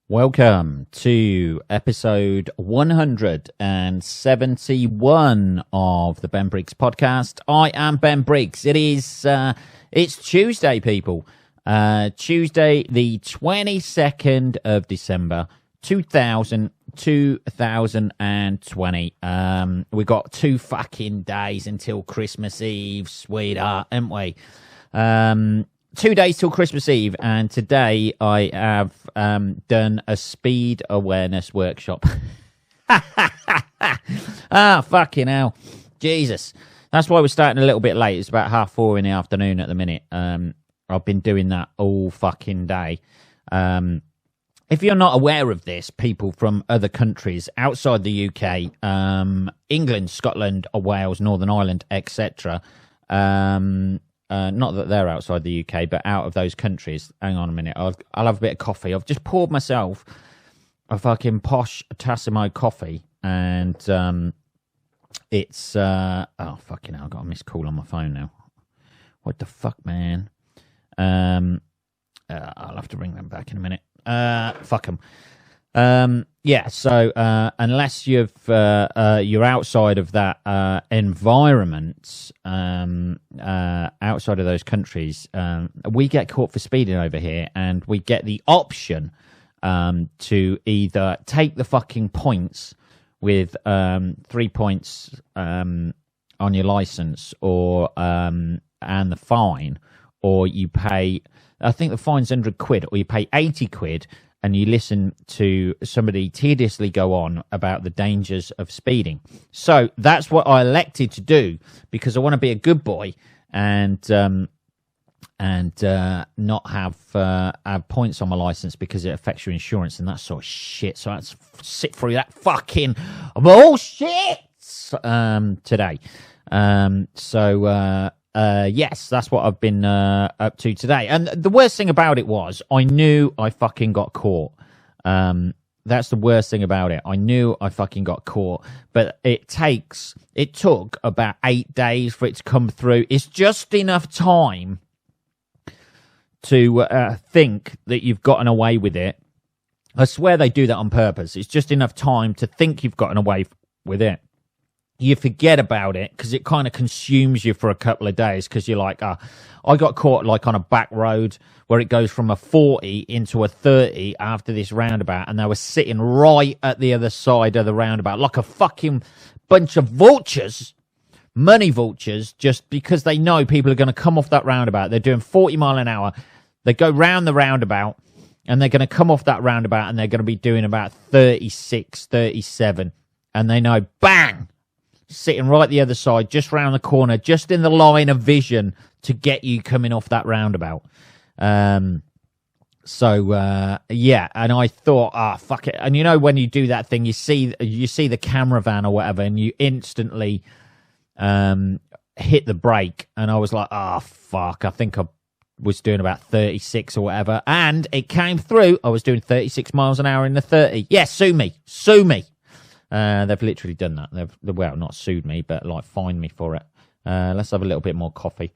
Welcome to episode 171 of the Ben Briggs podcast. I am Ben Briggs. It's Tuesday, people. Tuesday, the 22nd of December, 2020. We got 2 fucking days until Christmas Eve, sweetheart, haven't we? 2 days till Christmas Eve, and today I have done a speed awareness workshop. Fucking hell. Jesus. That's why we're starting a little bit late. It's about 4:30 in the afternoon at the minute. I've been doing that all fucking day. If you're not aware of this, people from other countries outside the UK, England, Scotland, Wales, Northern Ireland, etc., not that they're outside the UK, but out of those countries. Hang on a minute. I'll have a bit of coffee. I've just poured myself a fucking posh Tassimo coffee, and it's oh fucking hell! I got a missed call on my phone now. What the fuck, man? I'll have to ring them back in a minute. Fuck them. Yeah, so unless you're outside of that environment, outside of those countries, we get caught for speeding over here, and we get the option to either take the fucking points with 3 points on your license, or and the fine, or you pay. I think the fine's £100, or you pay 80 quid. And you listen to somebody tediously go on about the dangers of speeding. So that's what I elected to do, because I want to be a good boy and not have points on my license because it affects your insurance and that sort of shit. So let's sit through that fucking bullshit today. Yes, that's what I've been up to today. And the worst thing about it was I knew I fucking got caught. That's the worst thing about it. I knew I fucking got caught. But it took about 8 days for it to come through. It's just enough time to think that you've gotten away with it. I swear they do that on purpose. It's just enough time to think you've gotten away with it. You forget about it because it kind of consumes you for a couple of days, because you're like, I got caught like on a back road where it goes from a 40 into a 30 after this roundabout, and they were sitting right at the other side of the roundabout like a fucking bunch of vultures, money vultures, just because they know people are going to come off that roundabout. They're doing 40 mile an hour. They go round the roundabout and they're going to come off that roundabout and they're going to be doing about 36, 37. And they know, bang! Sitting right the other side, just round the corner, just in the line of vision to get you coming off that roundabout. Yeah, and I thought, fuck it. And you know, when you do that thing, you see the camera van or whatever, and you instantly hit the brake. And I was like, fuck, I think I was doing about 36 or whatever. And it came through. I was doing 36 miles an hour in the 30. Yeah, sue me. They've literally done that. They've not sued me, but like fined me for it. Let's have a little bit more coffee.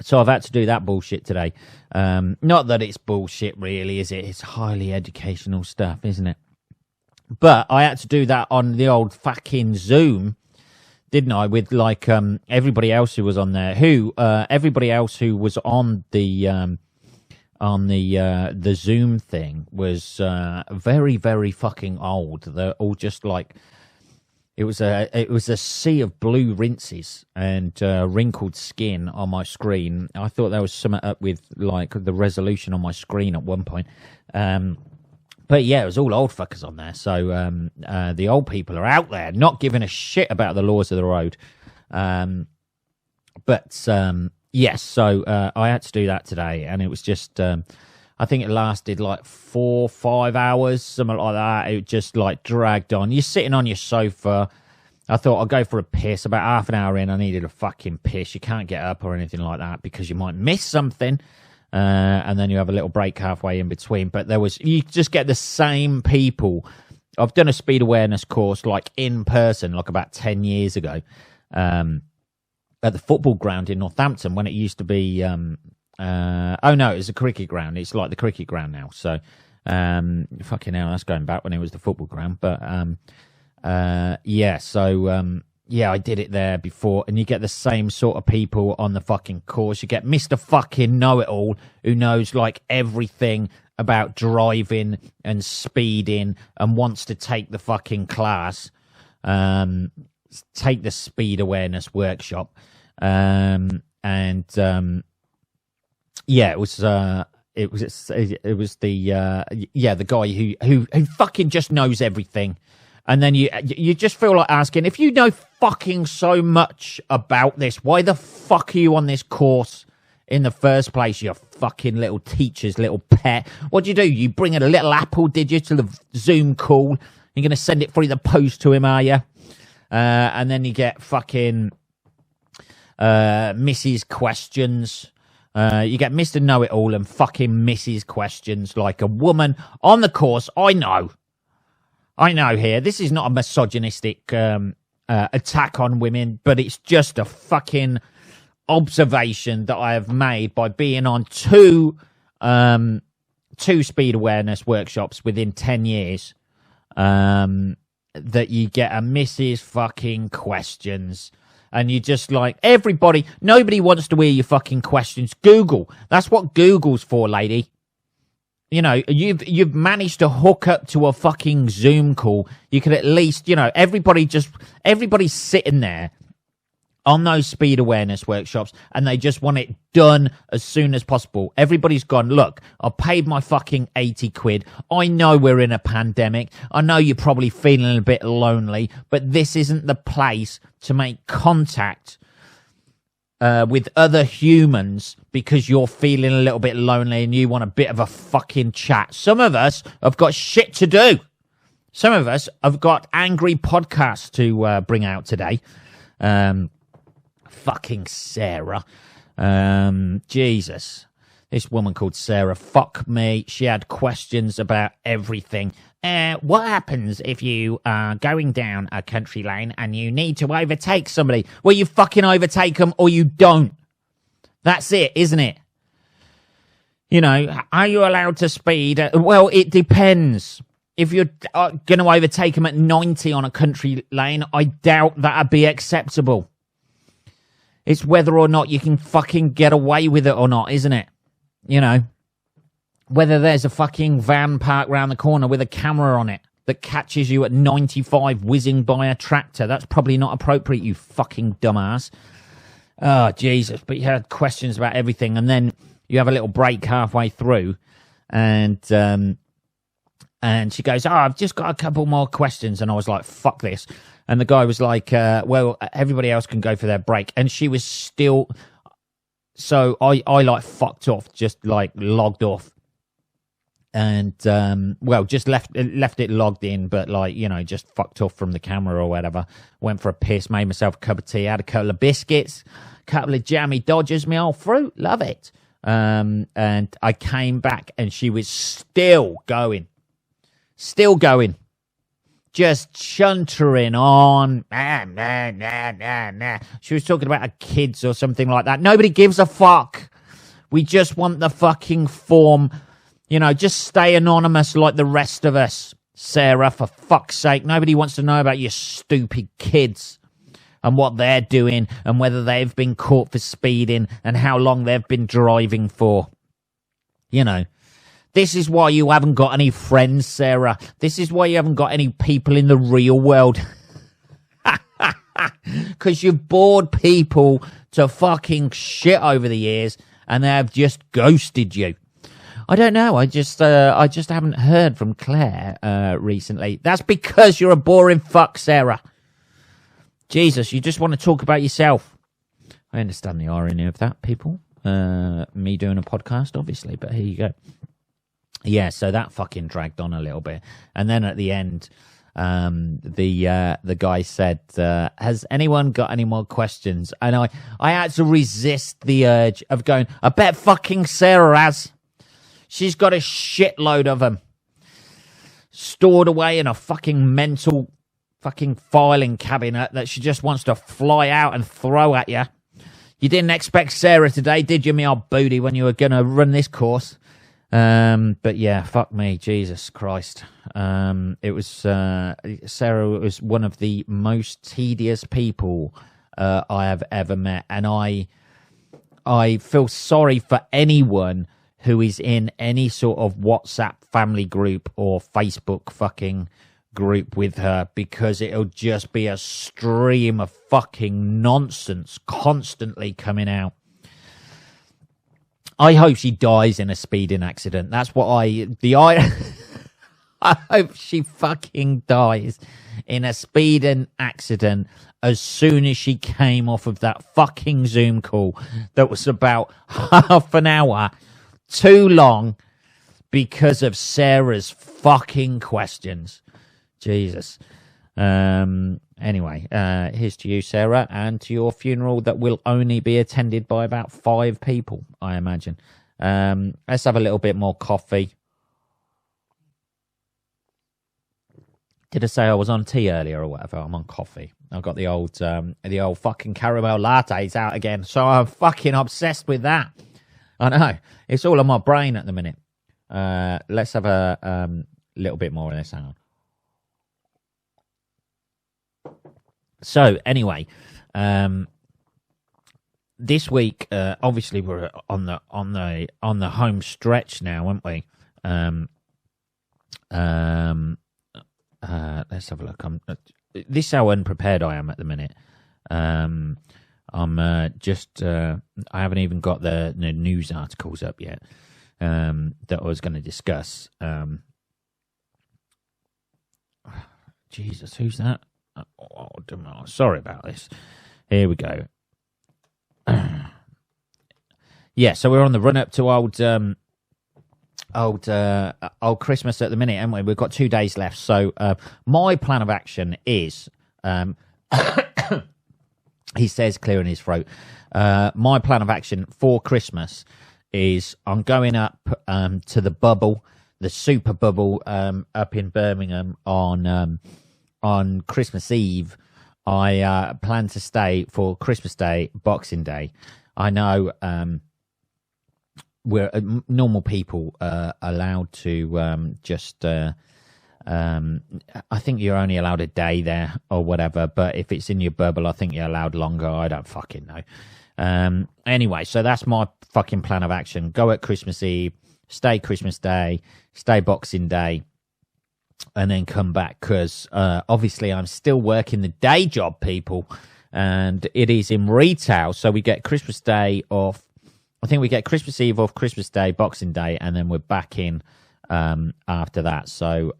So I've had to do that bullshit today. Not that it's bullshit, really, is it? It's highly educational stuff, isn't it? But I had to do that on the old fucking Zoom, didn't I? With like everybody else who was on there. Everybody else who was on the Zoom thing was very, very fucking old. They're all just like, it was a sea of blue rinses and wrinkled skin on my screen. I thought there was something up with like the resolution on my screen at one point. But yeah, it was all old fuckers on there. So the old people are out there not giving a shit about the laws of the road. Yes, so I had to do that today, and it was just, I think it lasted like 4 or 5 hours, something like that. It just like dragged on. You're sitting on your sofa. I thought I'll go for a piss. About half an hour in, I needed a fucking piss. You can't get up or anything like that because you might miss something, and then you have a little break halfway in between. But you just get the same people. I've done a speed awareness course like in person, like about 10 years ago. At the football ground in Northampton, when it used to be oh no, it's a cricket ground. It's like the cricket ground now. So, fucking hell, that's going back when it was the football ground. But yeah, so yeah, I did it there before, and you get the same sort of people on the fucking course. You get Mr. fucking Know-It-All, who knows like everything about driving and speeding and wants to take the fucking class, take the speed awareness workshop, and yeah, it was the the guy who fucking just knows everything. And then you just feel like asking, if you know fucking so much about this, why the fuck are you on this course in the first place, you fucking little teacher's little pet? What do? You bring in a little apple, did you, to the Zoom call? You're going to send it through the post to him, are you? And then you get fucking Mrs. Questions. You get Mr. Know-It-All and fucking Mrs. Questions, like a woman on the course. I know here, this is not a misogynistic attack on women, but it's just a fucking observation that I have made by being on two speed awareness workshops within 10 years, that you get a Mrs. fucking Questions. And you just like, nobody wants to hear your fucking questions. Google. That's what Google's for, lady. You know, you've managed to hook up to a fucking Zoom call. You could at least, everybody's sitting there on those speed awareness workshops, and they just want it done as soon as possible. Everybody's gone, look, I paid my fucking 80 quid. I know we're in a pandemic. I know you're probably feeling a bit lonely, but this isn't the place to make contact with other humans because you're feeling a little bit lonely and you want a bit of a fucking chat. Some of us have got shit to do. Some of us have got angry podcasts to bring out today. Fucking Sarah. Jesus. This woman called Sarah, fuck me. She had questions about everything. What happens if you are going down a country lane and you need to overtake somebody? Well, you fucking overtake them or you don't. That's it, isn't it? You know, are you allowed to speed? Well, it depends. If you're going to overtake them at 90 on a country lane, I doubt that'd be acceptable. It's whether or not you can fucking get away with it or not, isn't it? You know, whether there's a fucking van parked round the corner with a camera on it that catches you at 95 whizzing by a tractor. That's probably not appropriate, you fucking dumbass. Oh, Jesus. But you had questions about everything. And then you have a little break halfway through. And she goes, I've just got a couple more questions. And I was like, fuck this. And the guy was like, well, everybody else can go for their break. And she was still... So I like fucked off, just like logged off. And, well, just left it logged in, but like, just fucked off from the camera or whatever. Went for a piss, made myself a cup of tea, had a couple of biscuits, a couple of jammy Dodgers, my old fruit, love it. And I came back and she was still going. Just chuntering on. She was talking about her kids or something like that. Nobody gives a fuck. We just want the fucking form. Just stay anonymous like the rest of us, Sarah, for fuck's sake. Nobody wants to know about your stupid kids and what they're doing and whether they've been caught for speeding and how long they've been driving for. This is why you haven't got any friends, Sarah. This is why you haven't got any people in the real world. Because you've bored people to fucking shit over the years and they have just ghosted you. I don't know. I just haven't heard from Claire recently. That's because you're a boring fuck, Sarah. Jesus, you just want to talk about yourself. I understand the irony of that, people. Me doing a podcast, obviously, but here you go. Yeah, so that fucking dragged on a little bit. And then at the end, the guy said, has anyone got any more questions? And I had to resist the urge of going, I bet fucking Sarah has. She's got a shitload of them stored away in a fucking mental fucking filing cabinet that she just wants to fly out and throw at you. You didn't expect Sarah today, did you, me old booty, when you were going to run this course? But yeah, fuck me, Jesus Christ. It was Sarah was one of the most tedious people I have ever met, and I feel sorry for anyone who is in any sort of WhatsApp family group or Facebook fucking group with her, because it'll just be a stream of fucking nonsense constantly coming out. I hope she dies in a speeding accident. That's what I hope she fucking dies in a speeding accident as soon as she came off of that fucking Zoom call that was about half an hour too long because of Sarah's fucking questions. Jesus. Anyway, here's to you, Sarah, and to your funeral that will only be attended by about 5 people, I imagine. Let's have a little bit more coffee. Did I say I was on tea earlier or whatever? I'm on coffee. I've got the old fucking caramel lattes out again, so I'm fucking obsessed with that. I know. It's all on my brain at the minute. Let's have a little bit more of this. Hang on. So anyway, this week, obviously we're on the home stretch now, aren't we? Let's have a look. This is how unprepared I am at the minute. I'm just I haven't even got the news articles up yet that I was going to discuss. Jesus, who's that? Oh, sorry about this. Here we go. Yeah, so we're on the run up to old Christmas at the minute, haven't we? We've got 2 days left. So my plan of action is, he says, clearing his throat. My plan of action for Christmas is I'm going up to the bubble, the super bubble, up in Birmingham on Christmas Eve. I plan to stay for Christmas Day, Boxing Day. I know we're normal people allowed to just I think you're only allowed a day there or whatever, but if it's in your bubble, I think you're allowed longer. I don't fucking know. Anyway, so that's my fucking plan of action. Go at Christmas Eve, stay Christmas Day, stay Boxing Day, and then come back, because obviously I'm still working the day job, people, and it is in retail. So we get Christmas Day off. I think we get Christmas Eve off, Christmas Day, Boxing Day, and then we're back in after that. So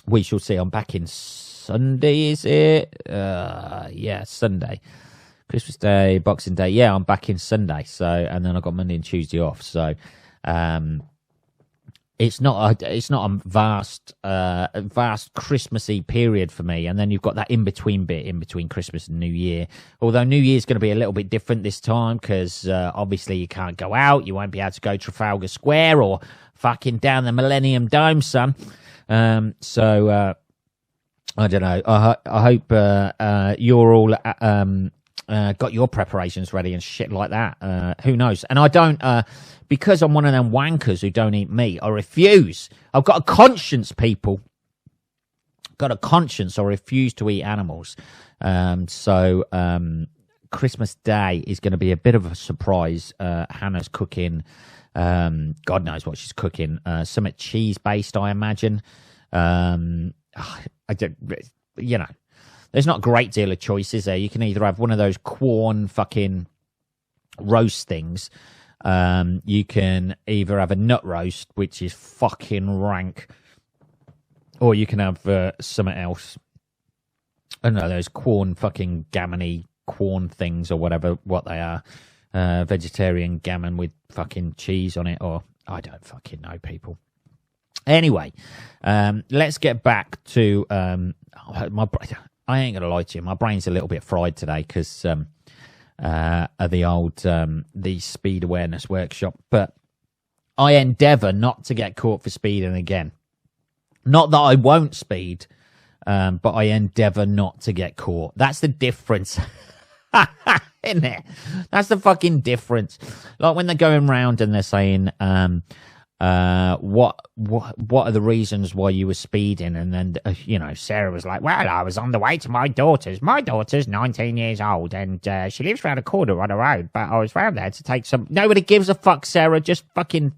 we shall see. I'm back in Sunday, is it? Yeah, Sunday. Christmas Day, Boxing Day. Yeah, I'm back in Sunday. So, and then I've got Monday and Tuesday off. So it's not a vast Christmassy period for me. And then you've got that in-between bit, in between Christmas and New Year. Although New Year's going to be a little bit different this time, because obviously you can't go out. You won't be able to go Trafalgar Square or fucking down the Millennium Dome, son. So I don't know. I hope you're all got your preparations ready and shit like that. Who knows? And I don't, because I'm one of them wankers who don't eat meat, I refuse. I've got a conscience, people. Got a conscience. I refuse to eat animals. So Christmas Day is going to be a bit of a surprise. Hannah's cooking. God knows what she's cooking. Something cheese-based, I imagine. I don't, you know. There's not a great deal of choices there. You can either have one of those Quorn fucking roast things. You can either have a nut roast, which is fucking rank, or you can have something else. I don't know, those Quorn fucking gammony Quorn things or whatever, what they are. Vegetarian gammon with fucking cheese on it, or I don't fucking know, people. Anyway, let's get back to I ain't gonna lie to you, my brain's a little bit fried today because of the old the speed awareness workshop. But I endeavour not to get caught for speeding again. Not that I won't speed, but I endeavour not to get caught. That's the difference. Isn't it? That's the fucking difference. Like when they're going round and they're saying, what are the reasons why you were speeding? And then, Sarah was like, well, I was on the way to my daughter's. My daughter's 19 years old and she lives round a corner on her own, but I was round there to take some. Nobody gives a fuck, Sarah. Just fucking,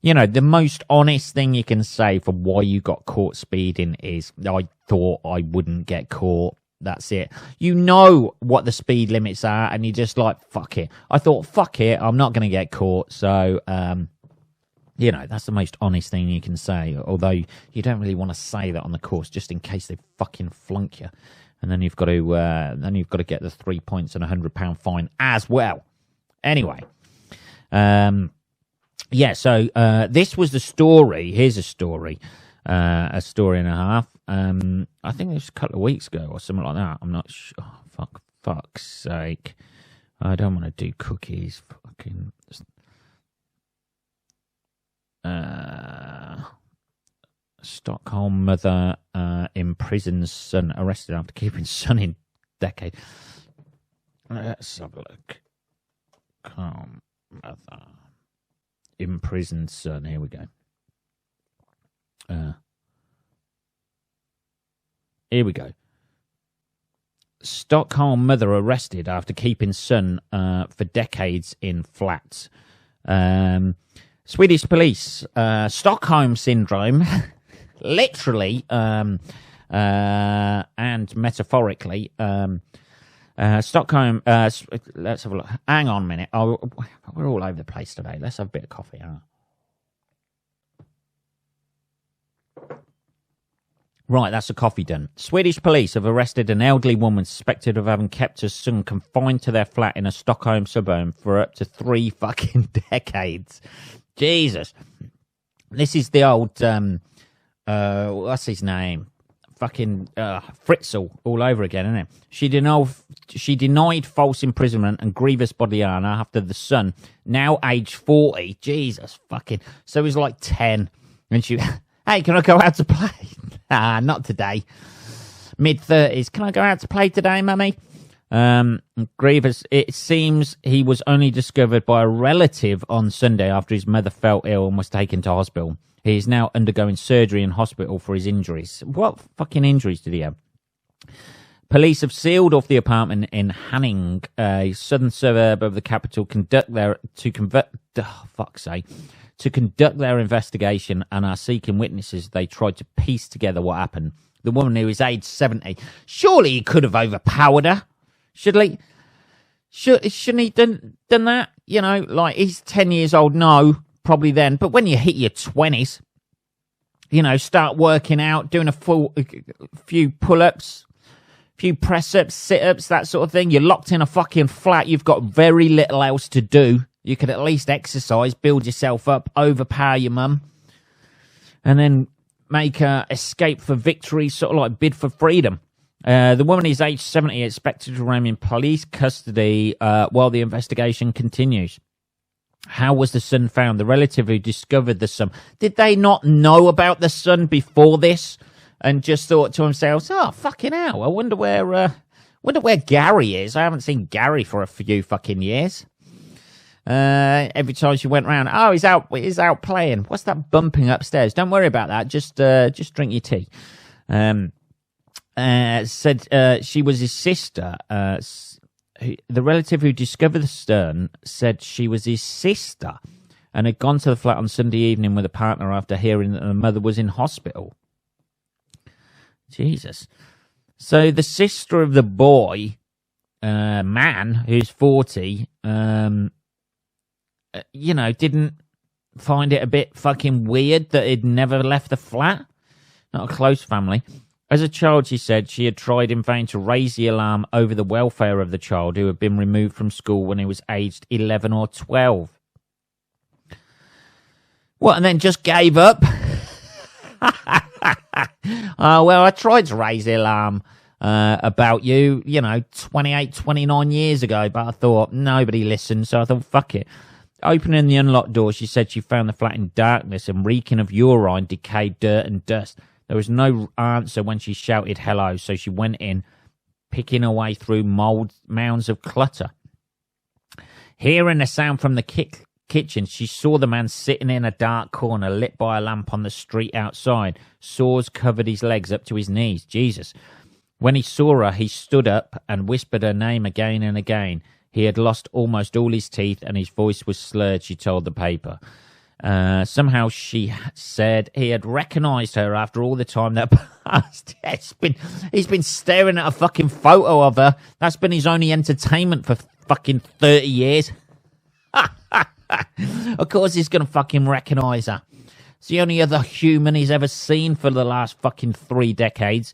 the most honest thing you can say for why you got caught speeding is, I thought I wouldn't get caught. That's it. You know what the speed limits are, and you're just like, fuck it. I thought, fuck it, I'm not going to get caught. So, that's the most honest thing you can say. Although you don't really want to say that on the course, just in case they fucking flunk you, and then you've got to get the 3 points and £100 fine as well. Anyway, so this was the story. Here's a story and a half. I think it was a couple of weeks ago or something like that. I'm not sure. Oh, fuck's sake. I don't want to do cookies. Fucking. Stockholm mother imprisons son, arrested after keeping son in decade. Let's have a look. Stockholm mother imprisoned son. Here we go. Here we go. Stockholm mother arrested after keeping son for decades in flats. Swedish police, Stockholm syndrome, literally and metaphorically. Stockholm. Let's have a look. Hang on a minute. We're all over the place today. Let's have a bit of coffee. Right, that's the coffee done. Swedish police have arrested an elderly woman suspected of having kept her son confined to their flat in a Stockholm suburb for up to 3 fucking decades. Jesus. This is the old, what's his name? Fucking Fritzl all over again, isn't it? She denied false imprisonment and grievous bodily harm after the son, now aged 40, Jesus fucking, so he's like 10, and she... Hey, can I go out to play? Not today. Mid-30s. Can I go out to play today, mummy? Grievous. It seems he was only discovered by a relative on Sunday after his mother fell ill and was taken to hospital. He is now undergoing surgery in hospital for his injuries. What fucking injuries did he have? Police have sealed off the apartment in Hanning, a southern suburb of the capital, to conduct their investigation and are seeking witnesses. They tried to piece together what happened. The woman who is aged 70, surely he could have overpowered her. Shouldn't he done that? Like he's 10 years old. No, probably then. But when you hit your 20s, start working out, doing a few pull-ups, few press-ups, sit-ups, that sort of thing. You're locked in a fucking flat. You've got very little else to do. You could at least exercise, build yourself up, overpower your mum, and then make her escape for victory, sort of like bid for freedom. The woman is aged 70, expected to remain in police custody while the investigation continues. How was the son found? The relative who discovered the son, did they not know about the son before this and just thought to themselves, oh, fucking hell, I wonder where Gary is. I haven't seen Gary for a few fucking years. Every time she went round, oh, he's out playing. What's that bumping upstairs? Don't worry about that. Just drink your tea. Said she was his sister. The relative who discovered the stern said she was his sister and had gone to the flat on Sunday evening with a partner after hearing that the mother was in hospital. Jesus. So the sister of the boy, man, who's 40, didn't find it a bit fucking weird that he'd never left the flat? Not a close family. As a child, she said, she had tried in vain to raise the alarm over the welfare of the child who had been removed from school when he was aged 11 or 12. What, and then just gave up? Well, I tried to raise the alarm about you, 28, 29 years ago, but I thought nobody listened, so I thought, fuck it. Opening the unlocked door, she said she found the flat in darkness and reeking of urine, decayed dirt and dust. There was no answer when she shouted hello, so she went in, picking her way through mounds of clutter. Hearing a sound from the kitchen, she saw the man sitting in a dark corner lit by a lamp on the street outside. Sores covered his legs up to his knees. Jesus. When he saw her, he stood up and whispered her name again and again. He had lost almost all his teeth and his voice was slurred, she told the paper. Somehow she said he had recognised her after all the time that passed. He's been staring at a fucking photo of her. That's been his only entertainment for fucking 30 years. Of course he's going to fucking recognise her. It's the only other human he's ever seen for the last fucking 3 decades.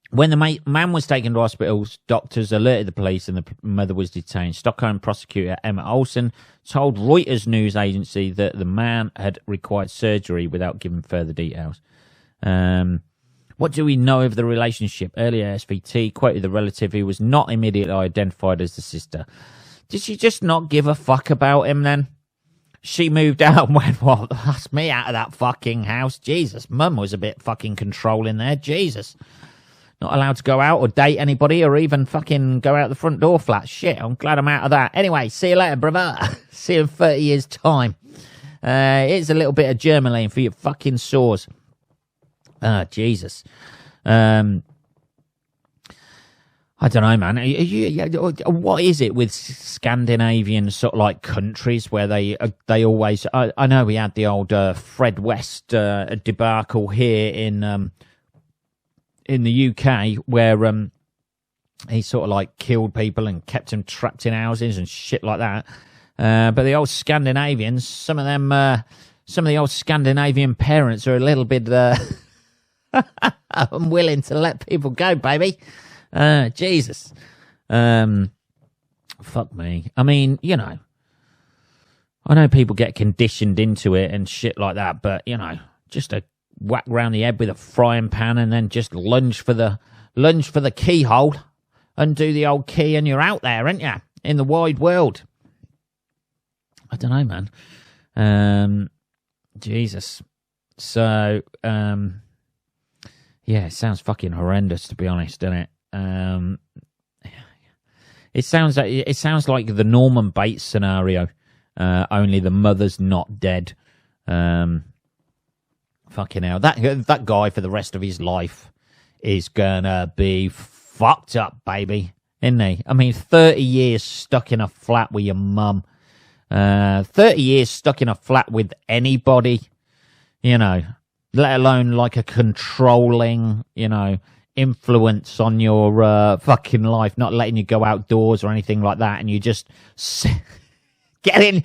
When the man was taken to hospital, doctors alerted the police and the mother was detained. Stockholm prosecutor Emma Olsen told Reuters news agency that the man had required surgery without giving further details. What do we know of the relationship? Earlier, SVT quoted the relative who was not immediately identified as the sister. Did she just not give a fuck about him then? She moved out and went, well, that's me out of that fucking house. Jesus, mum was a bit fucking controlling there. Jesus. Not allowed to go out or date anybody or even fucking go out the front door flat. Shit, I'm glad I'm out of that. Anyway, see you later, brother. See you in 30 years' time. Here's a little bit of Germolene for your fucking sores. Jesus. I don't know, man. What is it with Scandinavian sort of like countries where they always... I know we had the old Fred West debacle here in the UK where he sort of like killed people and kept them trapped in houses and shit like that. But the old Scandinavians, some of the old Scandinavian parents are a little bit unwilling to let people go, baby. Jesus. Fuck me. I mean, you know, I know people get conditioned into it and shit like that, but, you know, just a whack round the head with a frying pan and then just lunge for the keyhole, undo the old key, and you're out there, aren't you? In the wide world. I don't know, man. Jesus. So, yeah, it sounds fucking horrendous, to be honest, doesn't it? It sounds like the Norman Bates scenario, only the mother's not dead. Fucking hell, that guy for the rest of his life is gonna be fucked up, baby, isn't he? I mean, 30 years stuck in a flat with your mum, 30 years stuck in a flat with anybody, you know, let alone like a controlling, you know, influence on your fucking life, not letting you go outdoors or anything like that, and you just get in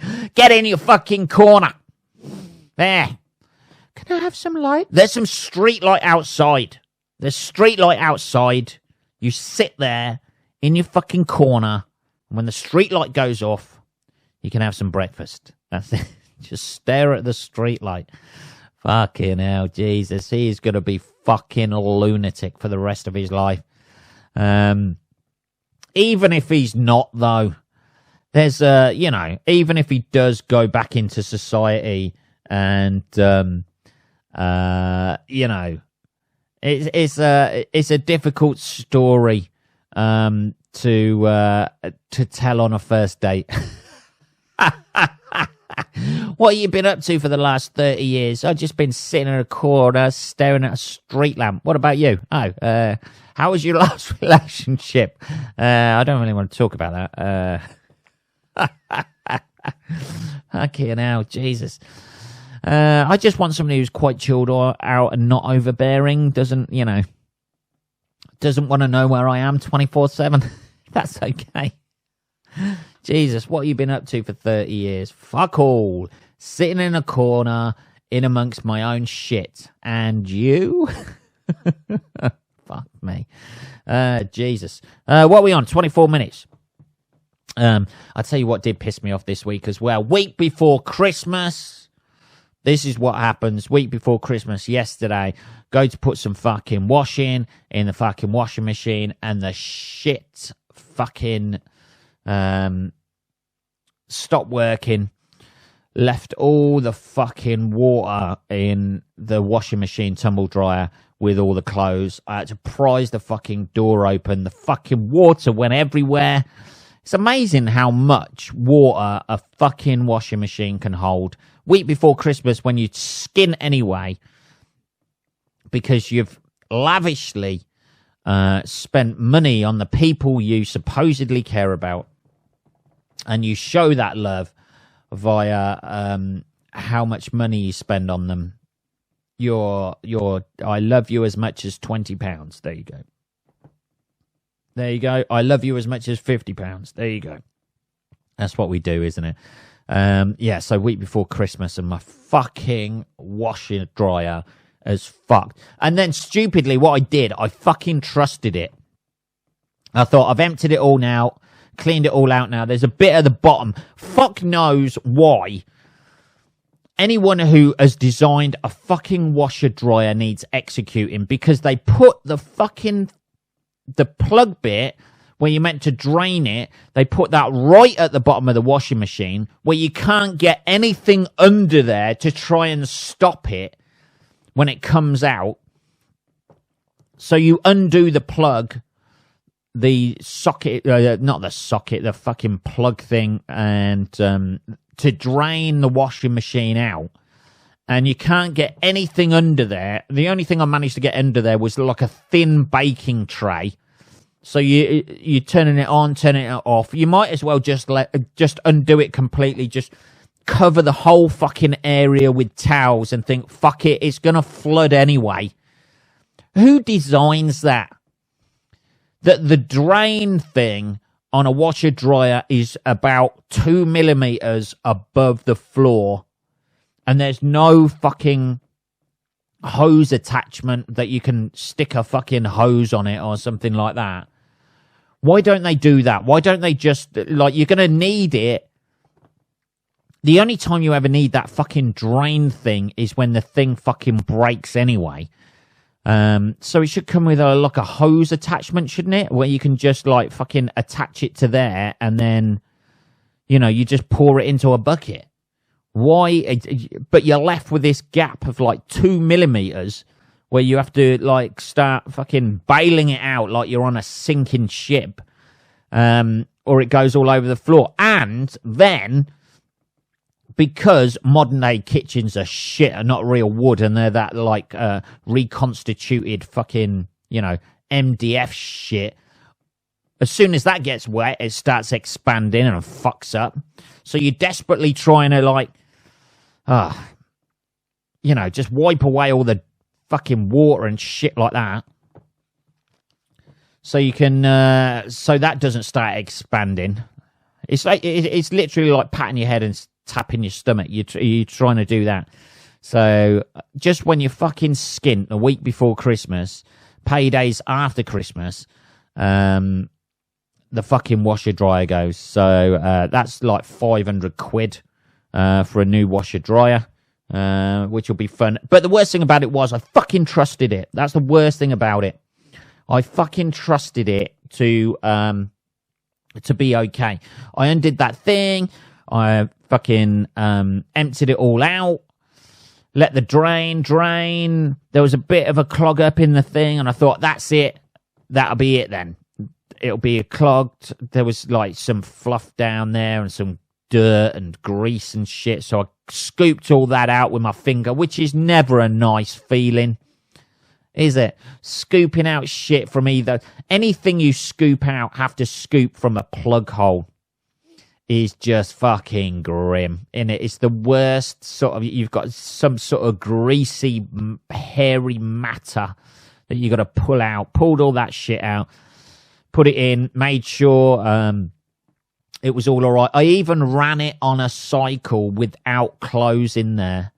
your fucking corner. There. Can I have some light? There's some street light outside. There's street light outside. You sit there in your fucking corner, and when the street light goes off, you can have some breakfast. That's it. Just stare at the street light. Fucking hell, Jesus. He's going to be fucking lunatic for the rest of his life. Even if he's not, though, there's, you know, even if he does go back into society and, you know, it's a difficult story to tell on a first date. What have you been up to for the last 30 years? I've just been sitting in a corner staring at a street lamp. What about you? Oh, how was your last relationship? I don't really want to talk about that. Fucking hell, Jesus. I just want somebody who's quite chilled out and not overbearing. Doesn't want to know where I am 24/7. That's okay. Jesus, what have you been up to for 30 years? Fuck all. Sitting in a corner in amongst my own shit. And you? Fuck me. Jesus. What are we on? 24 minutes. I'll tell you what did piss me off this week as well. Week before Christmas. This is what happens. Week before Christmas yesterday. Go to put some fucking washing in the fucking washing machine. And the shit fucking stopped working. Left all the fucking water in the washing machine tumble dryer, with all the clothes. I had to prise the fucking door open. The fucking water went everywhere. It's amazing how much water a fucking washing machine can hold. Week before Christmas, when you skin anyway, because you've lavishly spent money on the people you supposedly care about, and you show that love via how much money you spend on them. I love you as much as £20. There you go. There you go. I love you as much as £50. There you go. That's what we do, isn't it? Yeah, so week before Christmas, and my fucking washer dryer is fucked. And then stupidly, what I did, I fucking trusted it. I thought, I've emptied it all now, cleaned it all out now. There's a bit at the bottom. Fuck knows why. Anyone who has designed a fucking washer dryer needs executing, because they put the plug bit where you're meant to drain it, they put that right at the bottom of the washing machine where you can't get anything under there to try and stop it when it comes out. So you undo the plug, the socket, not the socket, the fucking plug thing, and to drain the washing machine out. And you can't get anything under there. The only thing I managed to get under there was like a thin baking tray. So you're turning it on, turning it off. You might as well just undo it completely. Just cover the whole fucking area with towels and think, fuck it, it's going to flood anyway. Who designs that? That the drain thing on a washer dryer is about 2 millimeters above the floor, and there's no fucking hose attachment that you can stick a fucking hose on it or something like that. Why don't they do that? Why don't they just, like, you're going to need it. The only time you ever need that fucking drain thing is when the thing fucking breaks anyway. So it should come with a hose attachment, shouldn't it? Where you can just like fucking attach it to there, and then, you know, you just pour it into a bucket. Why? But you're left with this gap of like 2 millimeters where you have to like start fucking bailing it out like you're on a sinking ship, or it goes all over the floor. And then, because modern day kitchens are shit, are not real wood, and they're that like reconstituted fucking, you know, MDF shit, as soon as that gets wet, it starts expanding and fucks up. So you're desperately trying to like, you know, just wipe away all the fucking water and shit like that, so you can so that doesn't start expanding. It's like it's literally like patting your head and tapping your stomach. You're trying to do that. So just when you're fucking skint a week before Christmas, paydays after Christmas, the fucking washer dryer goes. So that's like 500 quid for a new washer dryer, which will be fun. But the worst thing about it was I fucking trusted it. That's the worst thing about it. I fucking trusted it to be okay. I undid that thing. I fucking emptied it all out. Let the drain. There was a bit of a clog up in the thing, and I thought, that's it. That'll be it then. It'll be clogged. There was like some fluff down there and some dirt and grease and shit. So I scooped all that out with my finger, which is never a nice feeling, is it? Scooping out shit from anything you scoop out, have to scoop from a plug hole, is just fucking grim, innit? It's the worst sort of, you've got some sort of greasy, hairy matter that you got to pull out. Pulled all that shit out, put it in, made sure it was all right. I even ran it on a cycle without clothes in there,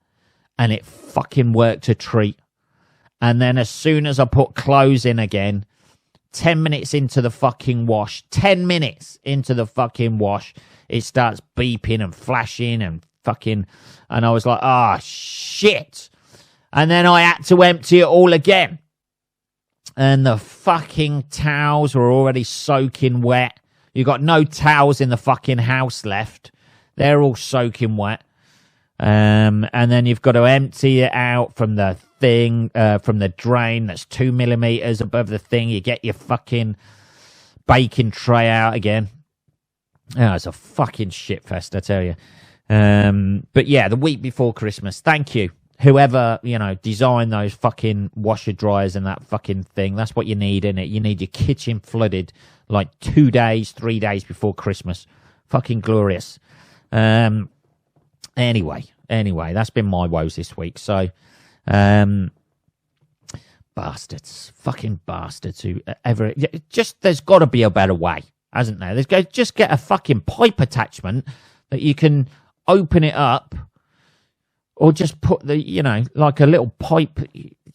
and it fucking worked a treat. And then as soon as I put clothes in again, 10 minutes into the fucking wash, 10 minutes into the fucking wash, it starts beeping and flashing and fucking, and I was like, shit. And then I had to empty it all again. And the fucking towels were already soaking wet. You got no towels in the fucking house left. They're all soaking wet. And then you've got to empty it out from the thing, from the drain that's 2 millimeters above the thing. You get your fucking baking tray out again. Oh, it's a fucking shit fest, I tell you. But yeah, the week before Christmas, thank you. Whoever, designed those fucking washer dryers and that fucking thing. That's what you need, innit? You need your kitchen flooded like 2 days, 3 days before Christmas. Fucking glorious. Anyway, that's been my woes this week. So, bastards, fucking bastards who ever, there's got to be a better way, hasn't there? Just get a fucking pipe attachment that you can open it up, or just put like a little pipe.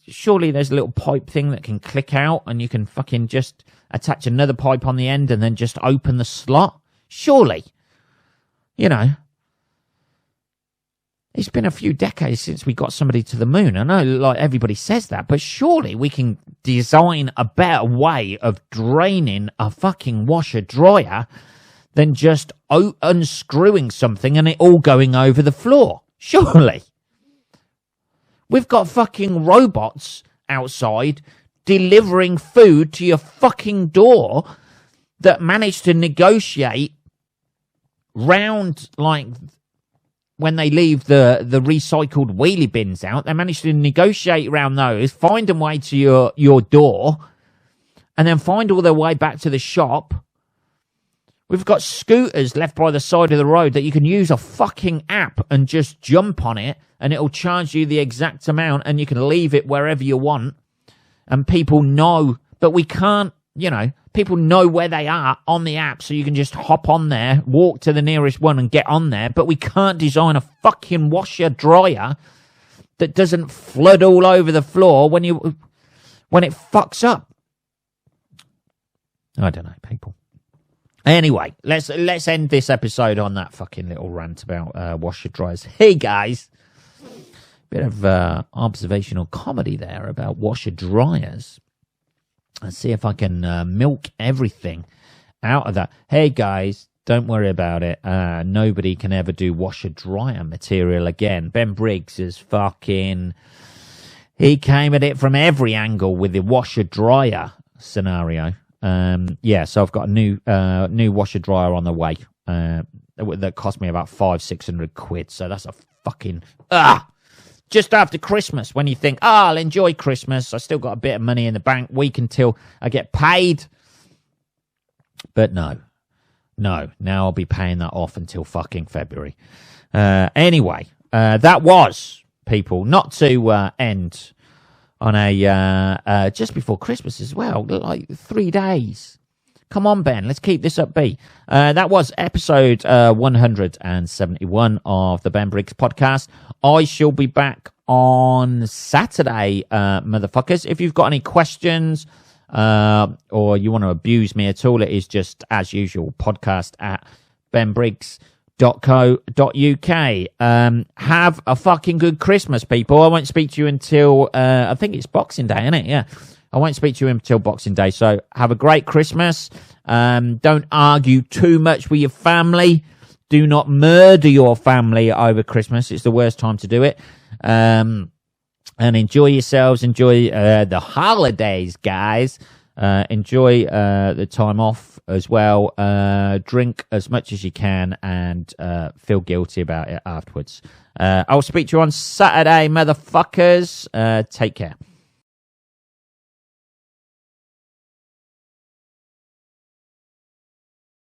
Surely there's a little pipe thing that can click out and you can fucking just attach another pipe on the end and then just open the slot. Surely, it's been a few decades since we got somebody to the moon. I know, like, everybody says that, but surely we can design a better way of draining a fucking washer dryer than just unscrewing something and it all going over the floor. Surely. We've got fucking robots outside delivering food to your fucking door that manage to negotiate round, like, when they leave the recycled wheelie bins out, they manage to negotiate around those, find a way to your door, and then find all their way back to the shop. We've got scooters left by the side of the road that you can use a fucking app and just jump on it, and it'll charge you the exact amount, and you can leave it wherever you want. And people know, but we can't, people know where they are on the app, so you can just hop on there, walk to the nearest one and get on there. But we can't design a fucking washer dryer that doesn't flood all over the floor when it fucks up. I don't know, people. Anyway, let's end this episode on that fucking little rant about washer dryers. Hey guys, bit of observational comedy there about washer dryers. Let's see if I can milk everything out of that. Hey guys, don't worry about it. Nobody can ever do washer dryer material again. Ben Briggs is fucking. He came at it from every angle with the washer dryer scenario. So I've got a new washer dryer on the way that cost me about £500-600. So that's a fucking just after Christmas, when you think, I'll enjoy Christmas, I still got a bit of money in the bank, week until I get paid. But no, now I'll be paying that off until fucking February. Anyway, that was, people, not to end on a just before Christmas as well, like 3 days. Come on, Ben, let's keep this upbeat. That was episode 171 of the Ben Briggs podcast. I shall be back on Saturday, motherfuckers. If you've got any questions or you want to abuse me at all, it is just, as usual, podcast at benbriggs.co.uk. Have a fucking good Christmas, people. I won't speak to you until, I think it's Boxing Day, isn't it? Yeah. I won't speak to you until Boxing Day. So have a great Christmas. Don't argue too much with your family. Do not murder your family over Christmas. It's the worst time to do it. And enjoy yourselves. Enjoy the holidays, guys. Enjoy the time off as well. Drink as much as you can and feel guilty about it afterwards. I'll speak to you on Saturday, motherfuckers. Take care.